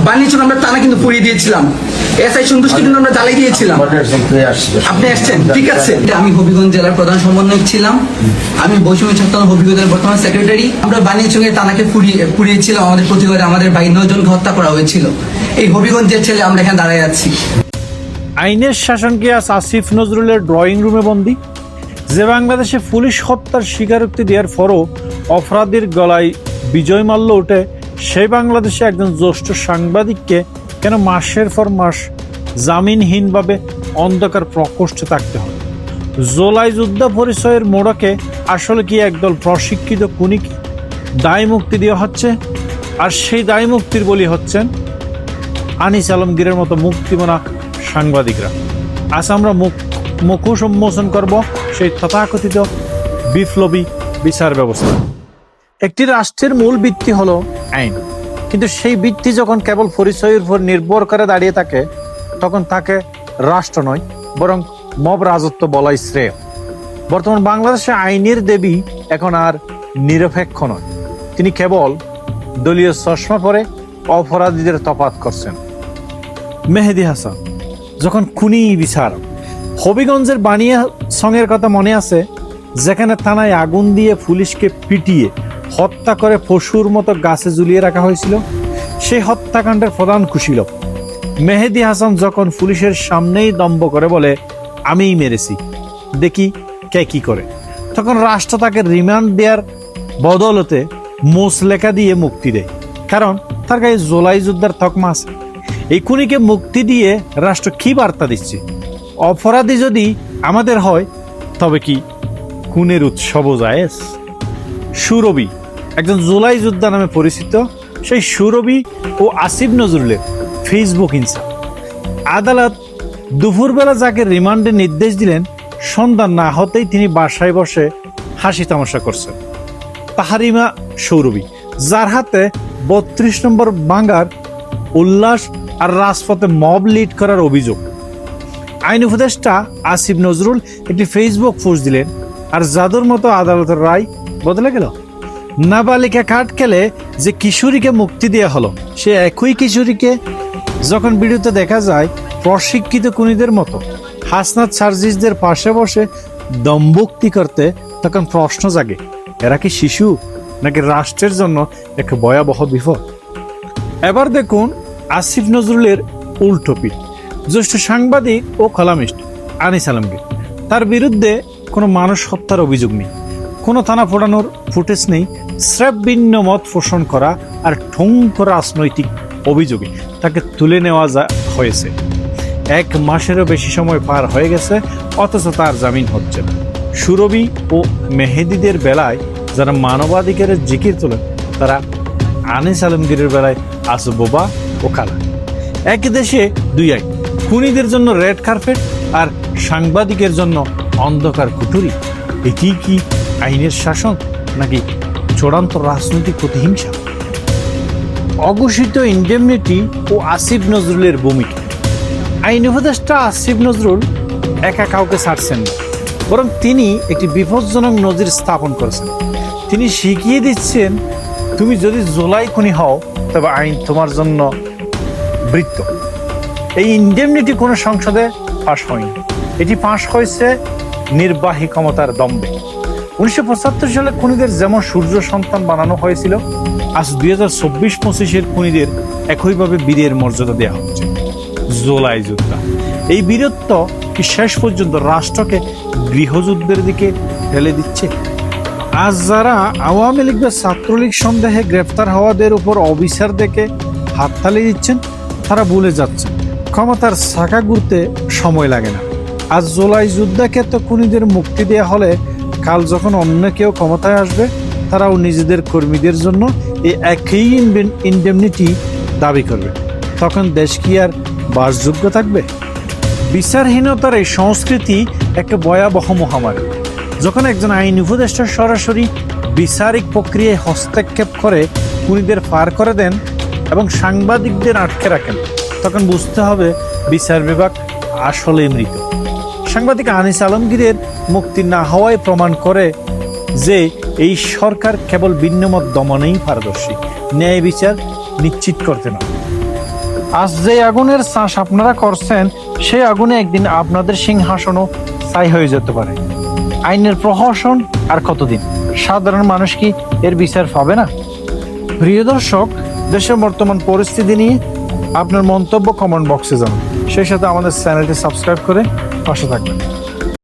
বানিয়েছেন, আমরা টানা কিন্তু পুড়িয়ে দিয়েছিলাম। এসআই সন্তুষ্টি কিন্তু আমরা জ্বালাই দিয়েছিলাম। আপনি আসছেন, ঠিক আছে। আমি হবিগঞ্জ জেলার প্রধান সমন্বয়ক ছিলাম। আমি বৈষম্য ছাত্র হবিগঞ্জের বর্তমান সেক্রেটারি। আমরা বানিয়েছঙ্গে টানাকে পুড়িয়েছিলাম। আমাদের প্রতিবাদে আমাদের ভাই 9 জনকে হত্যা করা হয়েছিল। এই হবিগঞ্জের ছেলে আমরা এখানে দাঁড়ায় আছি। আইনের শাসনকে আজ আসিফ নজরুলের ড্রয়িং রুমে বন্দী। যে বাংলাদেশে পুলিশ হত্যার স্বীকারোক্তি দেওয়ার পরও অপরাধীর গলায় বিজয় মাল্য ওঠে, সেই বাংলাদেশে একজন জ্যেষ্ঠ সাংবাদিককে কেন মাসের পর মাস জামিনহীনভাবে অন্ধকার প্রকোষ্ঠে থাকতে হয়? জুলাই যোদ্ধা পরিচয়ের মোড়কে আসলে কি একদল প্রশিক্ষিত খুনিকে দায় মুক্তি দেওয়া হচ্ছে? আর সেই দায় মুক্তির বলি হচ্ছেন আনিস আলমগীরের মতো মুক্তিমনা সাংবাদিকরা। আজ আমরা মুখোশ উন্মোচন করব সেই তথাকথিত বিপ্লবী বিচার ব্যবস্থা। একটি রাষ্ট্রের মূল ভিত্তি হলো আইন, কিন্তু সেই ভিত্তি যখন কেবল পরিচয়ের উপর নির্ভর করে দাঁড়িয়ে থাকে, তখন তাকে রাষ্ট্র নয় বরং মব রাজত্ব বলাই শ্রেয়। বর্তমান বাংলাদেশে আইনের দেবী এখন আর নিরপেক্ষ নয়, তিনি কেবল দলীয় চশমা পরে অপরাধীদের তফাৎ করছেন। মেহেদী হাসান যখন খুনি বিচারক। হবিগঞ্জের বানিয়া সঙ্গের কথা মনে আছে, যেখানে থানায় আগুন দিয়ে পুলিশকে পিটিয়ে হত্যা করে পশুর মতো গাছে ঝুলিয়ে রাখা হয়েছিল। সেই হত্যাকাণ্ডের প্রধান কুশীলব মেহেদী হাসান যখন পুলিশের সামনেই দম্ভ করে বলে আমিই মেরেছি, দেখি কে কি করে, তখন রাষ্ট্র তাকে রিমান্ড দেওয়ার বদলতে মুচলেখা দিয়ে মুক্তি দেয়, কারণ তার গায়ে জুলাই যোদ্ধার তকমা আছে। এই খুনিকে মুক্তি দিয়ে রাষ্ট্র কি বার্তা দিচ্ছে? অপরাধী যদি আমাদের হয় তবে কি খুনের উৎসবও জায়েজ? সুরভি একজন জুলাই যোদ্ধা নামে পরিচিত সেই সুরভি ও আসিফ নজরুলের ফেসবুক ইনসাফ। আদালত দুপুরবেলা যাকে রিমান্ডের নির্দেশ দিলেন, সন্ধ্যা না হতেই তিনি বাসায় বসে হাসি তামাশা করছেন। তাহারিমা সৌরভী, যার হাতে 32 নম্বর বাঙ্গার উল্লাস আর রাজপথে মব লিড করার অভিযোগ। আইন উপদেষ্টা আসিফ নজরুল একটি ফেসবুক পোস্ট দিলেন, আর জাদুর মতো আদালতের রায় বদলে গেল। নাবালিকা কাঠ খেলে যে কিশোরীকে মুক্তি দেওয়া হলো, সে একই কিশোরীকে যখন ভিডিওতে দেখা যায় প্রশিক্ষিত খুনিদের মতো হাসনাত সার্জিসদের পাশে বসে দম্ভুক্তি করতে, তখন প্রশ্ন জাগে, এরা কি শিশু নাকি রাষ্ট্রের জন্য এক ভয়াবহ বিপদ? এবার দেখুন আসিফ নজরুলের উল্টো পিঠ। জ্যেষ্ঠ সাংবাদিক ও কলামিস্ট আনিস আলমগীর, তার বিরুদ্ধে কোনো মানুষ হত্যার অভিযোগ নেই, কোনো থানা ফোটানোর ফুটেজ নেই, স্রেফ ভিন্ন মত পোষণ করা আর ঠুনকো রাজনৈতিক অভিযোগে তাকে তুলে নেওয়া হয়েছে। 1 মাসেরও বেশি সময় পার হয়ে গেছে, অথচ তার জামিন হচ্ছে না। সুরভি ও মেহেদীদের বেলায় যারা মানবাধিকারের জিকির তোলেন, তারা আনিস আলমগীরের বেলায় আজ বোবা ও কালা। এক দেশে দুই আইন, খুনিদের জন্য রেড কার্পেট আর সাংবাদিকের জন্য অন্ধকার কুঠুরি। এটি কি আইনের শাসন নাকি চূড়ান্ত রাজনৈতিক প্রতিহিংসা? অঘোষিত ইন্ডেমনিটি ও আসিফ নজরুলের ভূমিকা। আইন উপদেষ্টা আসিফ নজরুল একা কাউকে ছাড়ছেন না, বরং তিনি একটি বিপজ্জনক নজির স্থাপন করেছেন। তিনি শিখিয়ে দিচ্ছেন, তুমি যদি জুলাই খুনি হও তবে আইন তোমার জন্য বৃত্ত। এই ইন্ডেমনিটি কোনো সংসদে পাশ হয়নি, এটি পাশ হয়েছে নির্বাহী ক্ষমতার দম্ভে। 1975 সালে খুনিদের যেমন সূর্য সন্তান বানানো হয়েছিল, আজ 2024-25 খুনিদের একইভাবে বীরের মর্যাদা দেওয়া হচ্ছে। জুলাই যোদ্ধা, এই বীরত্ব কি শেষ পর্যন্ত রাষ্ট্রকে গৃহযুদ্ধের দিকে ঠেলে দিচ্ছে? আজ যারা আওয়ামী লীগ বা ছাত্রলীগ সন্দেহে গ্রেফতার হওয়াদের উপর অবিচার দেখে হাততালি দিচ্ছেন, তারা ভুলে যাচ্ছেন ক্ষমতার চাকা ঘুরতে সময় লাগে না। আজ জুলাই যোদ্ধাকে তো খুনিদের মুক্তি দেওয়া হলে, কাল যখন অন্য কেউ ক্ষমতায় আসবে, তারাও নিজেদের কর্মীদের জন্য এই একই ইন্ডেমনিটি দাবি করবে। তখন দেশ কি আর বাসযোগ্য থাকবে? বিচারহীনতার এই সংস্কৃতি একটা ভয়াবহ মহামারী। যখন একজন আইন উপদেষ্টা সরাসরি বিচারিক প্রক্রিয়ায় হস্তক্ষেপ করে খুনিদের পার করে দেন এবং সাংবাদিকদের আটকে রাখেন, তখন বুঝতে হবে বিচার বিভাগ আসলে মৃত। সাংবাদিক আনিস আলমগীরের মুক্তি না হওয়ায় প্রমাণ করে যে এই সরকার কেবল ভিন্নমত দমনেই পারদর্শী, ন্যায় বিচার নিশ্চিত করতে না। আজ যে আগুনের চাষ আপনারা করছেন সেই আগুনে একদিন আপনাদের সিংহাসনও ছাই হয়ে যেতে পারে। আইনের প্রহসন আর কতদিন? সাধারণ মানুষ কি এর বিচার পাবে না? প্রিয় দর্শক, দেশের বর্তমান পরিস্থিতি নিয়ে আপনার মন্তব্য কমেন্ট বক্সে জানান। সেই সাথে আমাদের চ্যানেলটি সাবস্ক্রাইব করে পাশে থাকবেন।